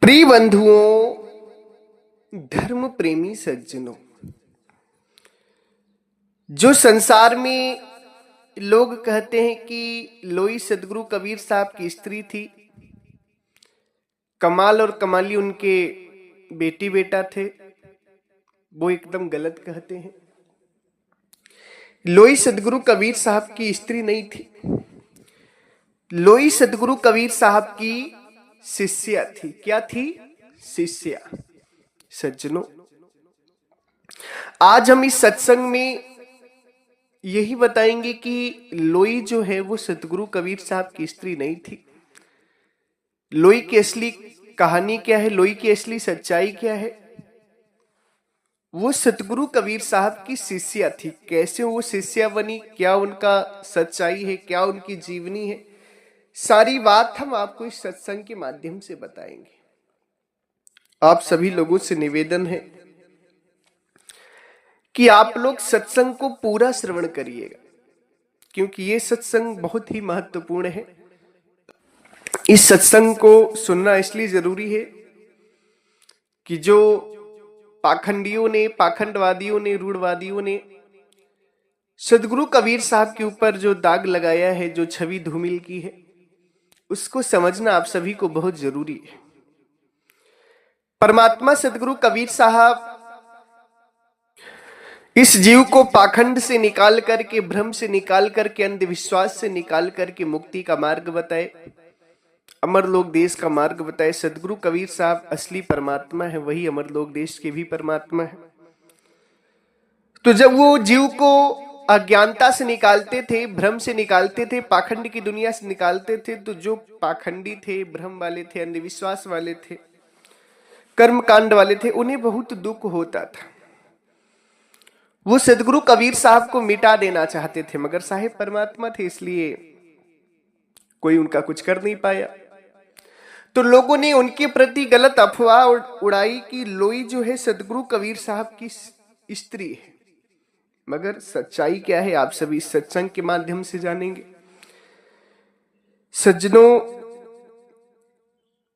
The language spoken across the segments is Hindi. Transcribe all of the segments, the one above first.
प्रिय बंधुओं, धर्म प्रेमी सज्जनों, जो संसार में लोग कहते हैं कि लोई सदगुरु कबीर साहब की स्त्री थी, कमाल और कमाली उनके बेटी बेटा थे, वो एकदम गलत कहते हैं। लोई सदगुरु कबीर साहब की स्त्री नहीं थी, लोई सदगुरु कबीर साहब की शिष्या थी। क्या थी? शिष्या। सज्जनों, आज हम इस सत्संग में यही बताएंगे कि लोई जो है वो सदगुरु कबीर साहब की स्त्री नहीं थी। लोई की असली कहानी क्या है, लोई की असली सच्चाई क्या है? वो सतगुरु कबीर साहब की शिष्या थी। कैसे वो शिष्या बनी, क्या उनका सच्चाई है, क्या उनकी जीवनी है, सारी बात हम आपको इस सत्संग के माध्यम से बताएंगे। आप सभी लोगों से निवेदन है कि आप लोग सत्संग को पूरा श्रवण करिएगा, क्योंकि ये सत्संग बहुत ही महत्वपूर्ण है। इस सत्संग को सुनना इसलिए जरूरी है कि जो पाखंडियों ने, पाखंडवादियों ने, रूढ़वादियों ने सदगुरु कबीर साहब के ऊपर जो दाग लगाया है, जो छवि धूमिल की है, उसको समझना आप सभी को बहुत जरूरी है। परमात्मा सदगुरु कबीर साहब इस जीव को पाखंड से निकाल करके, भ्रम से निकाल करके, अंधविश्वास से निकाल करके मुक्ति का मार्ग बताए, अमरलोक देश का मार्ग बताए। सदगुरु कबीर साहब असली परमात्मा है, वही अमरलोक देश के भी परमात्मा है। तो जब वो जीव को अज्ञानता से निकालते थे, भ्रम से निकालते थे, पाखंड की दुनिया से निकालते थे, तो जो पाखंडी थे, भ्रम वाले थे, अंधविश्वास वाले थे, कर्म कांड वाले थे, उन्हें बहुत दुख होता था। वो सदगुरु कबीर साहब को मिटा देना चाहते थे, मगर साहेब परमात्मा थे, इसलिए कोई उनका कुछ कर नहीं पाया। तो लोगों ने उनके प्रति गलत अफवाह उड़ाई कि लोई जो है सदगुरु कबीर साहब की स्त्री है। मगर सच्चाई क्या है, आप सभी सत्संग के माध्यम से जानेंगे। सज्जनों,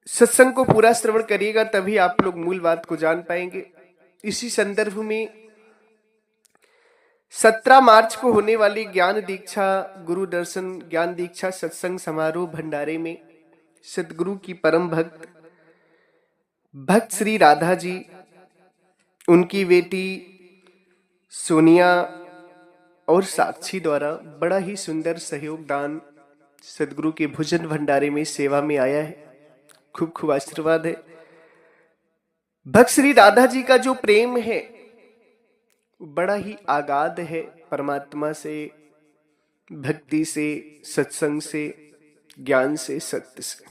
सत्संग को पूरा श्रवण करिएगा, तभी आप लोग मूल बात को जान पाएंगे। इसी संदर्भ में 17 मार्च को होने वाली ज्ञान दीक्षा, गुरु दर्शन ज्ञान दीक्षा सत्संग समारोह भंडारे में सदगुरु की परम भक्त श्री राधा जी, उनकी बेटी सोनिया और साक्षी द्वारा बड़ा ही सुंदर सहयोग दान सदगुरु के भोजन भंडारे में सेवा में आया है। खूब खूब आशीर्वाद है। भक्त श्री राधा जी का जो प्रेम है बड़ा ही आगाध है, परमात्मा से, भक्ति से, सत्संग से, ज्ञान से, सत्य से।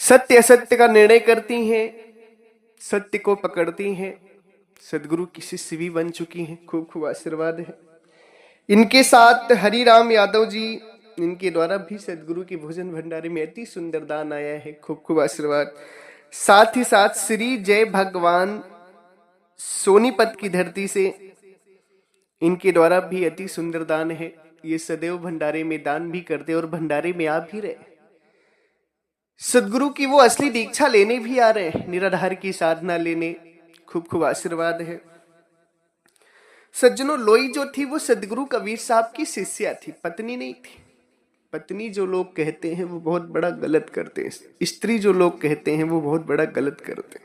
सत्य असत्य का निर्णय करती हैं, सत्य को पकड़ती हैं, सदगुरु की शिष्य भी बन चुकी हैं। खूब खूब आशीर्वाद है। इनके साथ हरिराम यादव जी, इनके द्वारा भी सदगुरु के भोजन भंडारे में अति सुंदर दान आया है। खूब खूब आशीर्वाद। साथ ही साथ श्री जय भगवान सोनीपत की धरती से इनके द्वारा भी अति सुंदर दान है। ये सदैव भंडारे में दान भी करते और भंडारे में आ भी रहे, सदगुरु की वो असली दीक्षा लेने भी आ रहे हैं, निराधार की साधना लेने। खूब खूब आशीर्वाद है। सज्जनों, लोई जो थी वो सदगुरु कबीर साहब की शिष्या थी, पत्नी नहीं थी। पत्नी जो लोग कहते हैं वो बहुत बड़ा गलत करते हैं। स्त्री जो लोग कहते हैं वो बहुत बड़ा गलत करते हैं।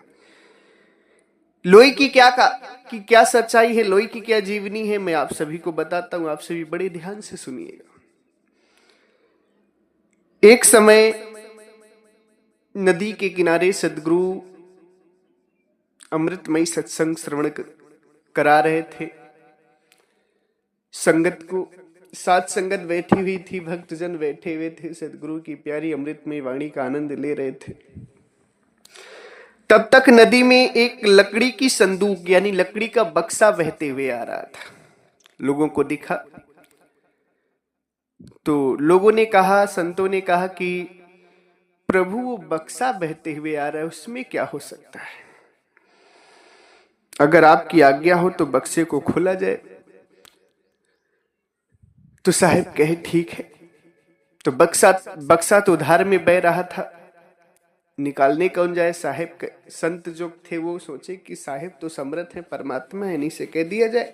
लोई की क्या सच्चाई है, लोई की क्या जीवनी है, मैं आप सभी को बताता हूं। आप सभी बड़े ध्यान से सुनिएगा। एक समय नदी के किनारे सदगुरु अमृतमयी सत्संग श्रवण करा रहे थे। संगत को साथ संगत बैठी हुई थी, भक्तजन बैठे हुए थे, सदगुरु की प्यारी अमृतमयी वाणी का आनंद ले रहे थे। तब तक नदी में एक लकड़ी की संदूक यानी लकड़ी का बक्सा बहते हुए आ रहा था। लोगों को दिखा तो लोगों ने कहा, संतों ने कहा कि प्रभु वो बक्सा बहते हुए आ रहा है, उसमें क्या हो सकता है? अगर आपकी आज्ञा हो तो बक्से को खोला जाए। तो साहब कहे ठीक है। तो बक्सा तो धार में बह रहा था, निकालने कौन जाए। साहेब संत जो थे वो सोचे कि साहेब तो समर्थ है, परमात्मा है, इन्हीं से कह दिया जाए।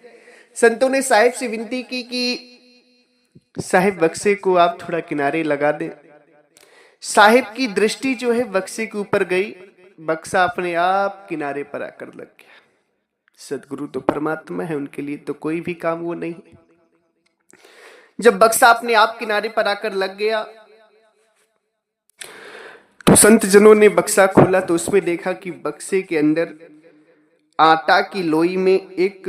संतों ने साहेब से विनती की कि साहेब बक्से को आप थोड़ा किनारे लगा दें। साहेब की दृष्टि जो है बक्से के ऊपर गई, बक्सा अपने आप किनारे पर आकर लग गया। सदगुरु तो परमात्मा है, उनके लिए तो कोई भी काम वो नहीं। जब बक्सा अपने आप किनारे पर आकर लग गया तो संत जनों ने बक्सा खोला तो उसमें देखा कि बक्से के अंदर आटा की लोई में एक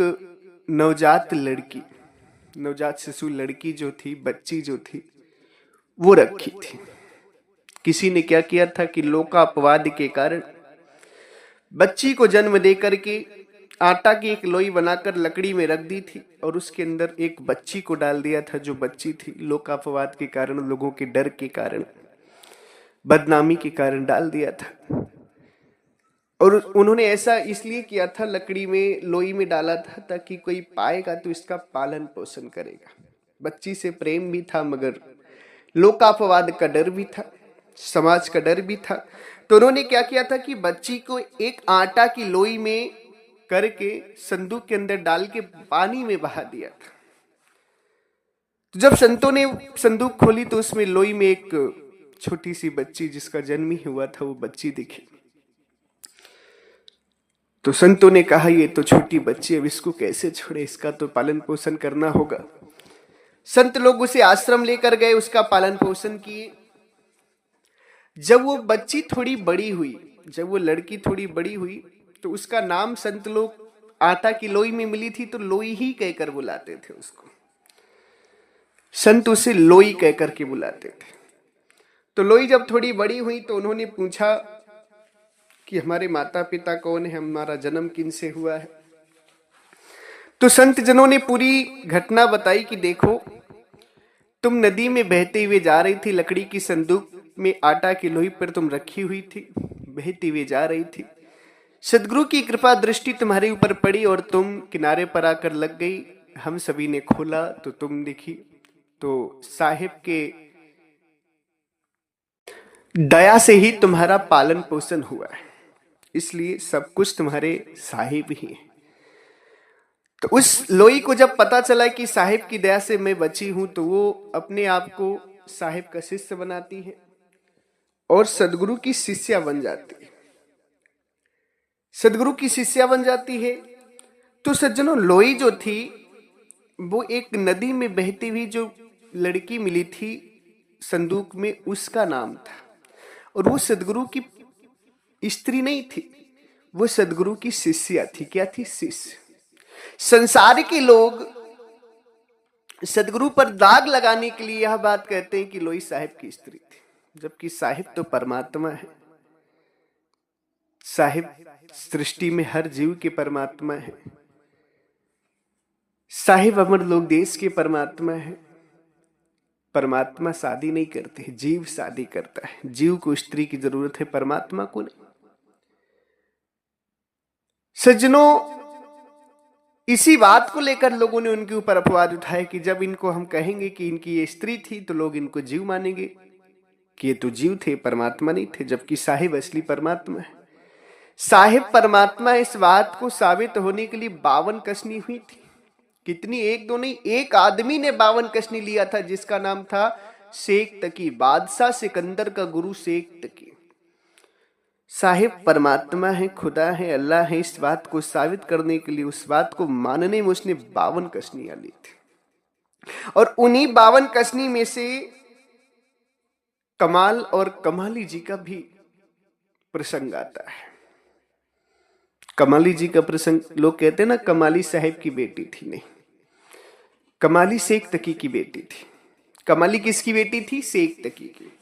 नवजात लड़की, नवजात शिशु लड़की जो थी, बच्ची जो थी, वो रखी थी। किसी ने क्या किया था कि लोकापवाद के कारण बच्ची को जन्म दे करके आटा की एक लोई बनाकर लकड़ी में रख दी थी और उसके अंदर एक बच्ची को डाल दिया था जो बच्ची थी। लोकापवाद के कारण, लोगों के डर के कारण, बदनामी के कारण डाल दिया था। और उन्होंने ऐसा इसलिए किया था, लकड़ी में लोई में डाला था ताकि कोई पाएगा तो इसका पालन पोषण करेगा। बच्ची से प्रेम भी था मगर लोकापवाद का डर भी था, समाज का डर भी था। तो उन्होंने क्या किया था कि बच्ची को एक आटा की लोई में करके संदूक के अंदर डाल के पानी में बहा दिया था। तो जब संतों ने संदूक खोली तो उसमें लोई में एक छोटी सी बच्ची, जिसका जन्म ही हुआ था, वो बच्ची दिखी। तो संतों ने कहा ये तो छोटी बच्ची, अब इसको कैसे छोड़े, इसका तो पालन पोषण करना होगा। संत लोग उसे आश्रम लेकर गए, उसका पालन पोषण किए। जब वो बच्ची थोड़ी बड़ी हुई, जब वो लड़की थोड़ी बड़ी हुई तो उसका नाम संत लोग, आटा की लोई में मिली थी तो लोई ही कहकर बुलाते थे उसको। संत उसे लोई कहकर के बुलाते थे। तो लोई जब थोड़ी बड़ी हुई तो उन्होंने पूछा कि हमारे माता पिता कौन है, हमारा जन्म किन से हुआ है। तो संत जनों ने पूरी घटना बताई कि देखो, तुम नदी में बहते हुए जा रही थी, लकड़ी की संदूक में आटा की लोई पर तुम रखी हुई थी, बहती हुई जा रही थी। सदगुरु की कृपा दृष्टि तुम्हारे ऊपर पड़ी और तुम किनारे पर आकर लग गई। हम सभी ने खोला तो तुम दिखी। तो साहिब के दया से ही तुम्हारा पालन पोषण हुआ है, इसलिए सब कुछ तुम्हारे साहिब ही है। तो उस लोई को जब पता चला कि साहिब की दया से मैं बची हूं तो वो अपने आप को साहिब का शिष्य बनाती है और सदगुरु की शिष्या बन जाती है। सदगुरु की शिष्या बन जाती है। तो सज्जनों, लोई जो थी वो एक नदी में बहती हुई जो लड़की मिली थी संदूक में, उसका नाम था। और वो सदगुरु की स्त्री नहीं थी, वो सदगुरु की शिष्या थी। क्या थी? शिष्य। संसार के लोग सदगुरु पर दाग लगाने के लिए यह बात कहते हैं कि लोई साहिब की स्त्री थी, जबकि साहिब तो परमात्मा है। साहिब सृष्टि में हर जीव के परमात्मा है। साहिब अमर लोक देश के परमात्मा है। परमात्मा शादी नहीं करते, जीव शादी करता है। जीव को स्त्री की जरूरत है, परमात्मा को नहीं। सज्जनों, इसी बात को लेकर लोगों ने उनके ऊपर अपवाद उठाए कि जब इनको हम कहेंगे कि इनकी ये स्त्री थी तो लोग इनको जीव मानेंगे कि ये तो जीव थे, परमात्मा नहीं थे, जबकि साहिब असली परमात्मा है। साहिब परमात्मा, इस बात को साबित होने के लिए 52 कसनी हुई थी। कितनी? एक दो नहीं, एक आदमी ने 52 कसनी लिया था, जिसका नाम था शेख तकी। बादशाह सिकंदर का गुरु शेख तकी। साहिब परमात्मा है, खुदा है, अल्लाह है, इस बात को साबित करने के लिए, उस बात को मानने में उसने 52 कसनियां ली थी। और उन्हीं 52 कसनी में से कमाल और कमाली जी का भी प्रसंग आता है। कमाली जी का प्रसंग, लोग कहते हैं ना कमाली साहिब की बेटी थी, नहीं, कमाली शेख तकी की बेटी थी। कमाली किसकी बेटी थी? शेख तकी की।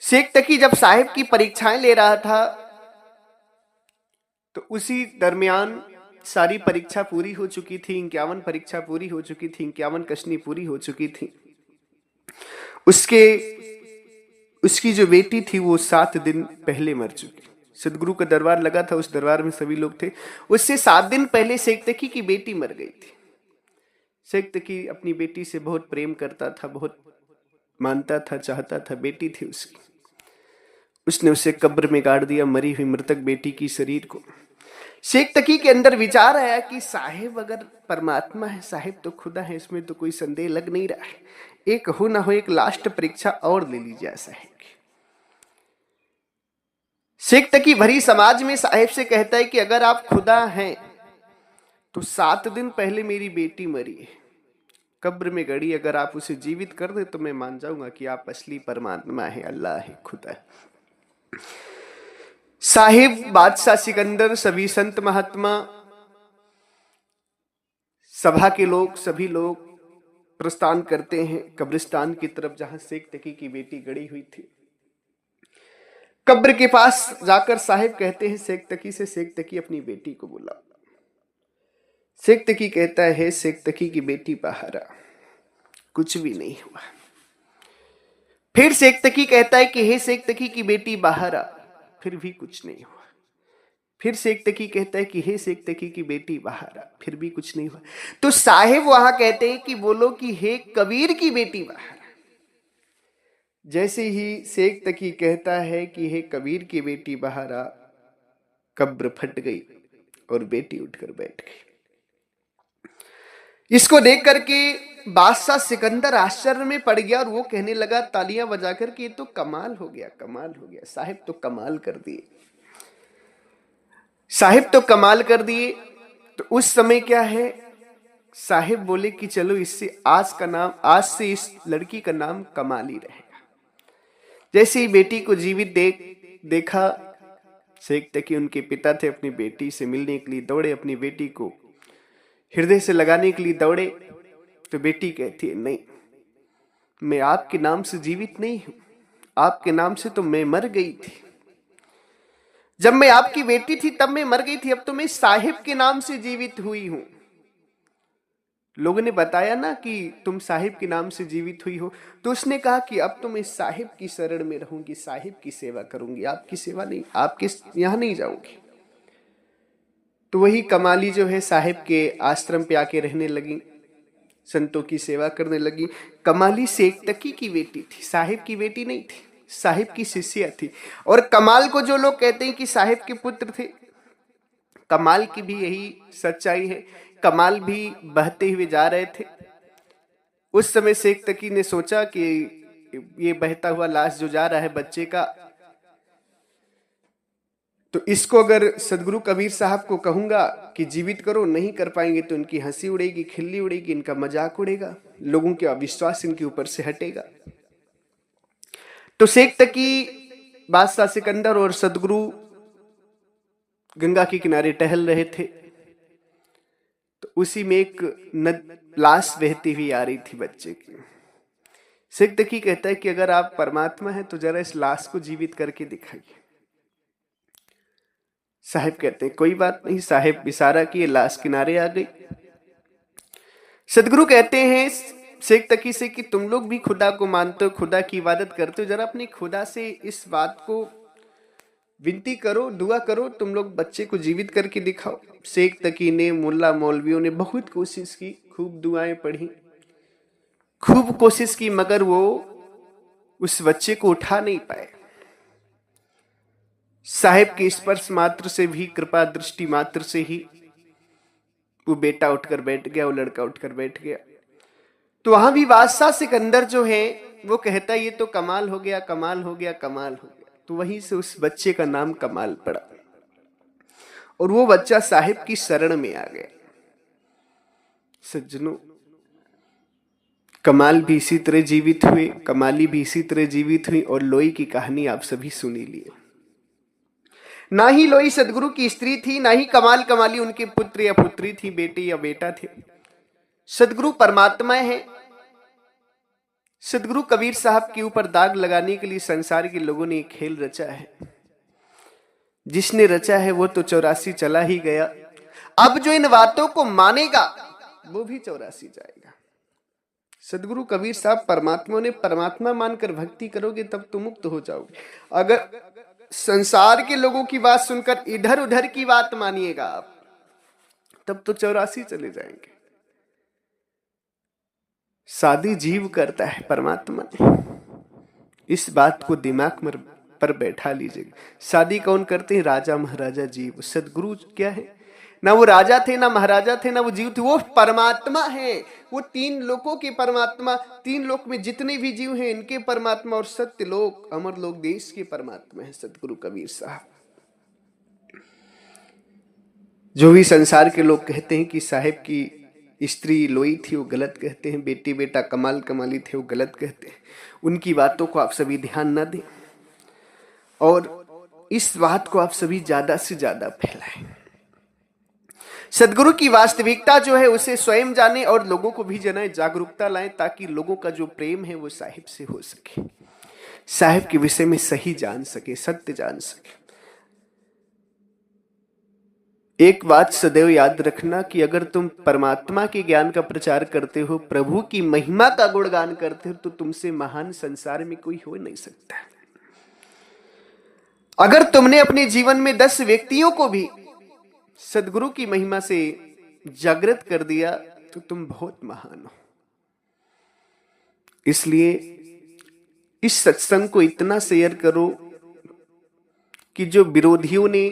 शेख तकी जब साहिब की परीक्षाएं ले रहा था तो उसी दरमियान सारी परीक्षा पूरी हो चुकी थी। 51 परीक्षा पूरी हो चुकी थी, 51 कसनी पूरी हो चुकी थी। उसकी जो बेटी थी वो 7 दिन पहले मर चुकी। सदगुरु का दरबार लगा था, उस दरबार में सभी लोग थे। उससे 7 दिन पहले शेख तकी की बेटी मर गई थी। शेख तकी अपनी बेटी से बहुत प्रेम करता था, बहुत मानता था, चाहता था, बेटी थी उसकी। उसने उसे कब्र में गाड़ दिया, मरी हुई मृतक बेटी की शरीर को। शेख तकी के अंदर विचार आया कि साहिब अगर परमात्मा है, साहिब तो खुदा है, इसमें तो कोई संदेह लग नहीं रहा है। एक हो ना हो एक लास्ट परीक्षा और ले ली जाए साहिब की। शेख तकी भरी समाज में साहिब से कहता है कि अगर आप खुदा हैं तो 7 दिन पहले मेरी बेटी मरी है, कब्र में गड़ी, अगर आप उसे जीवित कर दे तो मैं मान जाऊंगा कि आप असली परमात्मा है, अल्लाह है, खुदा है। साहिब, बादशाह सिकंदर, सभी संत महात्मा, सभा के लोग, सभी लोग प्रस्थान करते हैं कब्रिस्तान की तरफ जहां शेख तकी की बेटी गड़ी हुई थी। कब्र के पास जाकर साहिब कहते हैं शेख तकी से, शेख तकी अपनी बेटी को बुलाओ। शेख तकी कहता है, शेख तकी की बेटी बाहर आ, कुछ भी नहीं हुआ। फिर शेख तकी कहता है कि हे शेख तकी की बेटी बाहर आ, फिर भी कुछ नहीं हुआ। फिर शेख तकी कहता है कि हे शेख तकी की बेटी बाहर आ, फिर भी कुछ नहीं हुआ। तो साहिब वहां कहते हैं कि बोलो कि हे कबीर की बेटी बाहर आ। जैसे ही शेख तकी कहता है कि हे कबीर की बेटी बाहर आ, कब्र फट गई और बेटी उठकर बैठ गई। इसको देख करके बादशाह सिकंदर आश्चर्य में पड़ गया और वो कहने लगा तालियां बजाकर कि ये तो कमाल हो गया, कमाल हो गया, साहिब तो कमाल कर दिए, साहिब तो कमाल कर दिए। तो उस समय क्या है, साहिब बोले कि चलो इससे आज से इस लड़की का नाम कमाली रहेगा। जैसे ही बेटी को जीवित देखा, शेख तकी उनके पिता थे, अपनी बेटी से मिलने के लिए दौड़े, अपनी बेटी को हृदय से लगाने के लिए दौड़े। तो बेटी कहती है, नहीं, मैं आपके नाम से जीवित नहीं हूं, आपके नाम से तो मैं मर गई थी। जब मैं आपकी बेटी थी तब मैं मर गई थी, अब तो मैं साहिब के नाम से जीवित हुई हूं। लोगों ने बताया ना कि तुम साहिब के नाम से जीवित हुई हो, तो उसने कहा कि अब तो मैं साहिब की शरण में रहूंगी, साहिब की सेवा करूंगी, आपकी सेवा नहीं, आपके यहां नहीं जाऊंगी। तो वही कमाली जो है साहिब के आश्रम पे आके रहने लगी, संतों की सेवा करने लगी। कमाली शेख तकी की बेटी थी, साहिब की बेटी नहीं थी, साहिब की शिष्या थी। और कमाल को जो लोग कहते हैं कि साहिब के पुत्र थे, कमाल की भी यही सच्चाई है। कमाल भी बहते हुए जा रहे थे। उस समय शेख तकी ने सोचा कि ये बहता हुआ लाश जो जा रहा है बच्चे का, तो इसको अगर सदगुरु कबीर साहब को कहूंगा कि जीवित करो, नहीं कर पाएंगे तो इनकी हंसी उड़ेगी, खिल्ली उड़ेगी, इनका मजाक उड़ेगा, लोगों के अविश्वास इनके ऊपर से हटेगा। तो शेख तकी, बादशाह सिकंदर और सदगुरु गंगा के किनारे टहल रहे थे। तो उसी में एक लाश बहती हुई आ रही थी बच्चे की। शेख तकी कहता है कि अगर आप परमात्मा हैं तो जरा इस लाश को जीवित करके दिखाइए। साहिब कहते हैं कोई बात नहीं। साहिब इशारा किए, लाश किनारे आ गई। सदगुरु कहते हैं शेख तकी से कि तुम लोग भी खुदा को मानते हो, खुदा की इबादत करते हो, जरा अपने खुदा से इस बात को विनती करो, दुआ करो, तुम लोग बच्चे को जीवित करके दिखाओ। शेख तकी ने, मुल्ला मौलवियों ने बहुत कोशिश की, खूब दुआएं पढ़ी, खूब कोशिश की, मगर वो उस बच्चे को उठा नहीं पाए। साहिब के स्पर्श मात्र से भी, कृपा दृष्टि मात्र से ही वो बेटा उठकर बैठ गया, वो लड़का उठकर बैठ गया। तो वहां भी बादशाह सिकंदर जो है वो कहता है ये तो कमाल हो गया, कमाल हो गया, कमाल हो गया। तो वहीं से उस बच्चे का नाम कमाल पड़ा और वो बच्चा साहिब की शरण में आ गया। सज्जनों, कमाल भी इसी तरह जीवित हुए, कमाली भी इसी तरह जीवित हुई और लोई की कहानी आप सभी सुनी लिए। ना ही लोई सदगुरु की स्त्री थी, ना ही कमाल कमाली उनके पुत्र या पुत्री थी, बेटे या बेटा थे। सदगुरु परमात्मा है। सदगुरु कबीर साहब के ऊपर दाग लगाने के लिए संसार के लोगों ने एक खेल रचा है। जिसने रचा है वो तो 84 चला ही गया, अब जो इन बातों को मानेगा वो भी 84 जाएगा। सदगुरु कबीर साहब परमात्मा ने, परमात्मा मानकर भक्ति करोगे तब तो मुक्त हो जाओगे। अगर संसार के लोगों की बात सुनकर इधर उधर की बात मानिएगा आप, तब तो 84 चले जाएंगे। शादी जीव करता है, परमात्मा ने। इस बात को दिमाग में पर बैठा लीजिएगा। शादी कौन करते हैं? राजा महाराजा जीव। सदगुरु क्या है? ना वो राजा थे, ना महाराजा थे, ना वो जीव थे, वो परमात्मा है। वो तीन लोकों के परमात्मा, तीन लोक में जितने भी जीव हैं इनके परमात्मा, और सत्य लोक अमर लोक देश के परमात्मा है सदगुरु कबीर साहब। जो भी संसार के लोग कहते हैं कि साहेब की स्त्री लोई थी, वो गलत कहते हैं। बेटी बेटा कमाल कमाली थे, वो गलत कहते हैं। उनकी बातों को आप सभी ध्यान न दें और इस बात को आप सभी ज्यादा से ज्यादा फैलाएं। सदगुरु की वास्तविकता जो है उसे स्वयं जाने और लोगों को भी जनाए, जागरूकता लाएं, ताकि लोगों का जो प्रेम है वो साहिब से हो सके, साहिब के विषय में सही जान सके, सत्य जान सके। एक बात सदैव याद रखना कि अगर तुम परमात्मा के ज्ञान का प्रचार करते हो, प्रभु की महिमा का गुणगान करते हो, तो तुमसे महान संसार में कोई हो नहीं सकता। अगर तुमने अपने जीवन में 10 व्यक्तियों को भी सदगुरु की महिमा से जागृत कर दिया तो तुम बहुत महान हो। इसलिए इस सत्संग को इतना शेयर करो कि जो विरोधियों ने,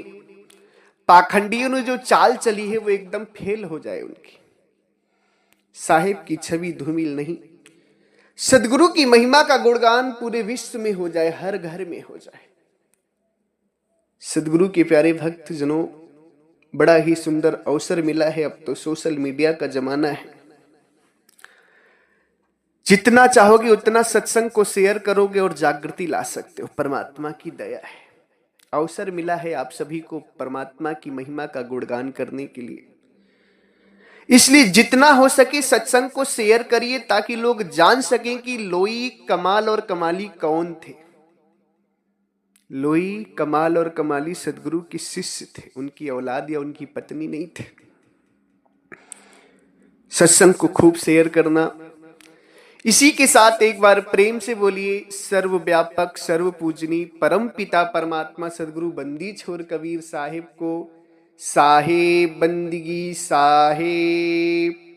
पाखंडियों ने जो चाल चली है वो एकदम फेल हो जाए उनकी। साहिब की छवि धूमिल नहीं, सदगुरु की महिमा का गुणगान पूरे विश्व में हो जाए, हर घर में हो जाए। सदगुरु के प्यारे भक्त जनों, बड़ा ही सुंदर अवसर मिला है। अब तो सोशल मीडिया का जमाना है, जितना चाहोगे उतना सत्संग को शेयर करोगे और जागृति ला सकते हो। परमात्मा की दया है, अवसर मिला है आप सभी को परमात्मा की महिमा का गुणगान करने के लिए। इसलिए जितना हो सके सत्संग को शेयर करिए, ताकि लोग जान सकें कि लोई, कमाल और कमाली कौन थे। लोई, कमाल और कमाली सदगुरु के शिष्य थे, उनकी औलाद या उनकी पत्नी नहीं थे। सत्संग को खूब शेयर करना। इसी के साथ एक बार प्रेम से बोलिए, सर्वव्यापक सर्व पूजनी परम पिता परमात्मा सदगुरु बंदी छोर कबीर साहिब को साहेब बंदगी साहेब।